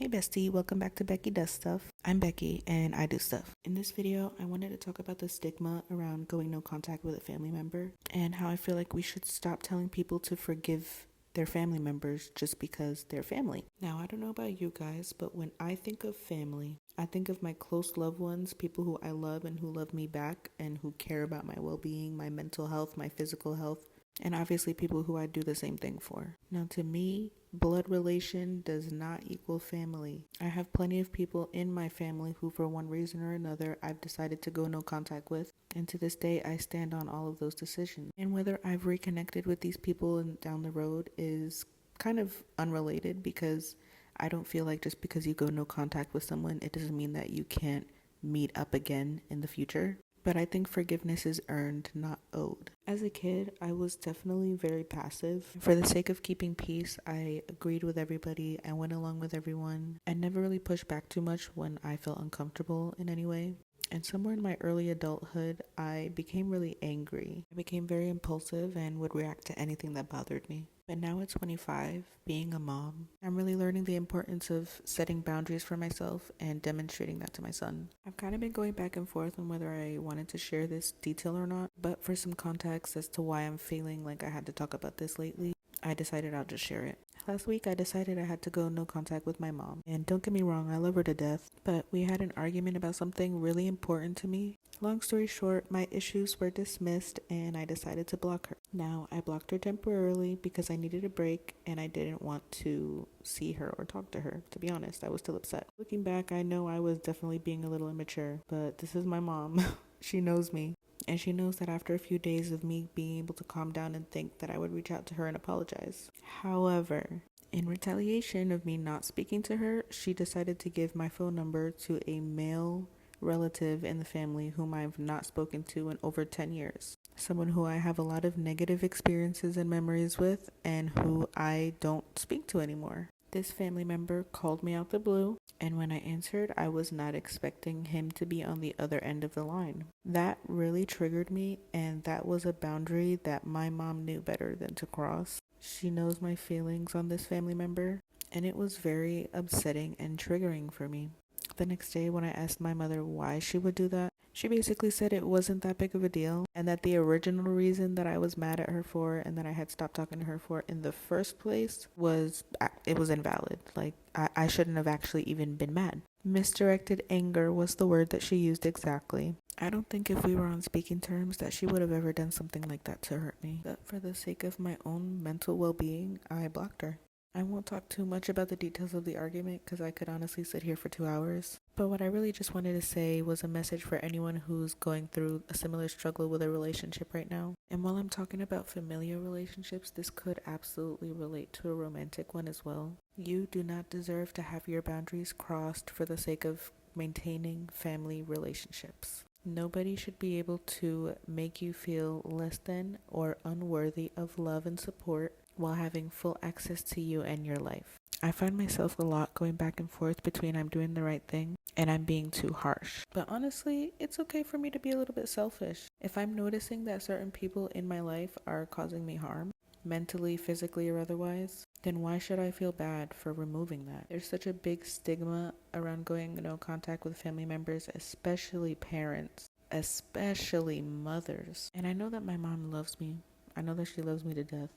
Hey bestie, welcome back to Becky Does Stuff. I'm Becky and I do stuff. In this video, I wanted to talk about the stigma around going no contact with a family member and how I feel like we should stop telling people to forgive their family members just because they're family. Now, I don't know about you guys, but when I think of family, I think of my close loved ones, people who I love and who love me back and who care about my well-being, my mental health, my physical health, and obviously people who I do the same thing for. Now, to me, blood relation does not equal family. I have plenty of people in my family who, for one reason or another, I've decided to go no contact with. And to this day, I stand on all of those decisions. And whether I've reconnected with these people down the road is kind of unrelated, because I don't feel like just because you go no contact with someone, it doesn't mean that you can't meet up again in the future. But I think forgiveness is earned, not owed. As a kid, I was definitely very passive. For the sake of keeping peace, I agreed with everybody, I went along with everyone, and never really pushed back too much when I felt uncomfortable in any way. And somewhere in my early adulthood, I became really angry. I became very impulsive and would react to anything that bothered me. But now at 25, being a mom, I'm really learning the importance of setting boundaries for myself and demonstrating that to my son. I've kind of been going back and forth on whether I wanted to share this detail or not, but for some context as to why I'm feeling like I had to talk about this lately, I decided I'll just share it. Last week, I decided I had to go no contact with my mom. And don't get me wrong, I love her to death, but we had an argument about something really important to me. Long story short, my issues were dismissed and I decided to block her. Now, I blocked her temporarily because I needed a break and I didn't want to see her or talk to her. To be honest, I was still upset. Looking back, I know I was definitely being a little immature, but this is my mom. She knows me. And she knows that after a few days of me being able to calm down and think, that I would reach out to her and apologize. However, in retaliation of me not speaking to her, she decided to give my phone number to a male relative in the family whom I've not spoken to in over 10 years. Someone who I have a lot of negative experiences and memories with and who I don't speak to anymore. This family member called me out the blue, and when I answered, I was not expecting him to be on the other end of the line. That really triggered me, and that was a boundary that my mom knew better than to cross. She knows my feelings on this family member, and it was very upsetting and triggering for me. The next day, when I asked my mother why she would do that, she basically said it wasn't that big of a deal, and that the original reason that I was mad at her for and that I had stopped talking to her for in the first place was invalid. Like, I shouldn't have actually even been mad. Misdirected anger was the word that she used exactly. I don't think if we were on speaking terms that she would have ever done something like that to hurt me. But for the sake of my own mental well-being, I blocked her. I won't talk too much about the details of the argument because I could honestly sit here for 2 hours. But what I really just wanted to say was a message for anyone who's going through a similar struggle with a relationship right now. And while I'm talking about familiar relationships, this could absolutely relate to a romantic one as well. You do not deserve to have your boundaries crossed for the sake of maintaining family relationships. Nobody should be able to make you feel less than or unworthy of love and support while having full access to you and your life. I find myself a lot going back and forth between I'm doing the right thing and I'm being too harsh. But honestly, it's okay for me to be a little bit selfish. If I'm noticing that certain people in my life are causing me harm, mentally, physically, or otherwise, then why should I feel bad for removing that? There's such a big stigma around going no contact with family members, especially parents, especially mothers. And I know that my mom loves me. I know that she loves me to death.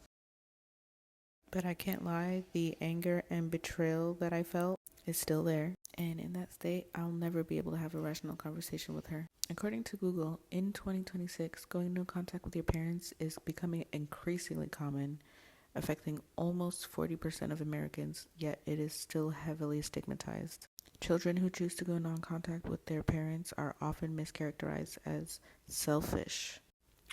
But I can't lie, the anger and betrayal that I felt is still there. And in that state, I'll never be able to have a rational conversation with her. According to Google, in 2026, going no contact with your parents is becoming increasingly common, affecting almost 40% of Americans, yet it is still heavily stigmatized. Children who choose to go non-contact with their parents are often mischaracterized as selfish,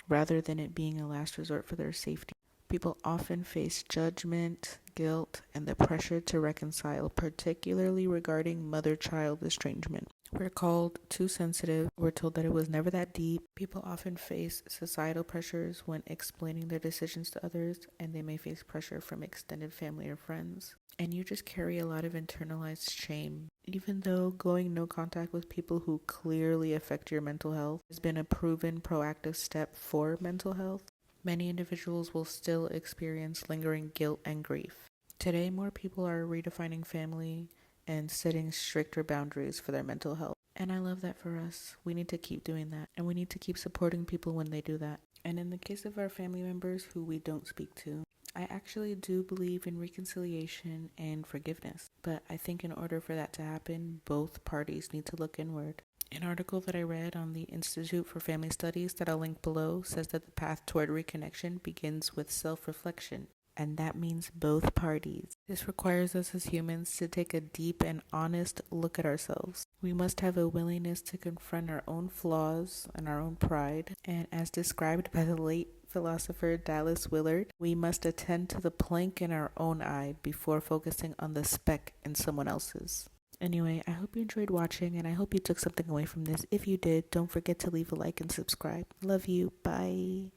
rather than it being a last resort for their safety. People often face judgment, guilt, and the pressure to reconcile, particularly regarding mother-child estrangement. We're called too sensitive. We're told that it was never that deep. People often face societal pressures when explaining their decisions to others, and they may face pressure from extended family or friends. And you just carry a lot of internalized shame. Even though going no contact with people who clearly affect your mental health has been a proven proactive step for mental health, many individuals will still experience lingering guilt and grief. Today, more people are redefining family and setting stricter boundaries for their mental health. And I love that for us. We need to keep doing that. And we need to keep supporting people when they do that. And in the case of our family members who we don't speak to, I actually do believe in reconciliation and forgiveness. But I think in order for that to happen, both parties need to look inward. An article that I read on the Institute for Family Studies that I'll link below says that the path toward reconnection begins with self-reflection. And that means both parties. This requires us as humans to take a deep and honest look at ourselves. We must have a willingness to confront our own flaws and our own pride. And as described by the late philosopher Dallas Willard, we must attend to the plank in our own eye before focusing on the speck in someone else's. Anyway, I hope you enjoyed watching and I hope you took something away from this. If you did, don't forget to leave a like and subscribe. Love you. Bye.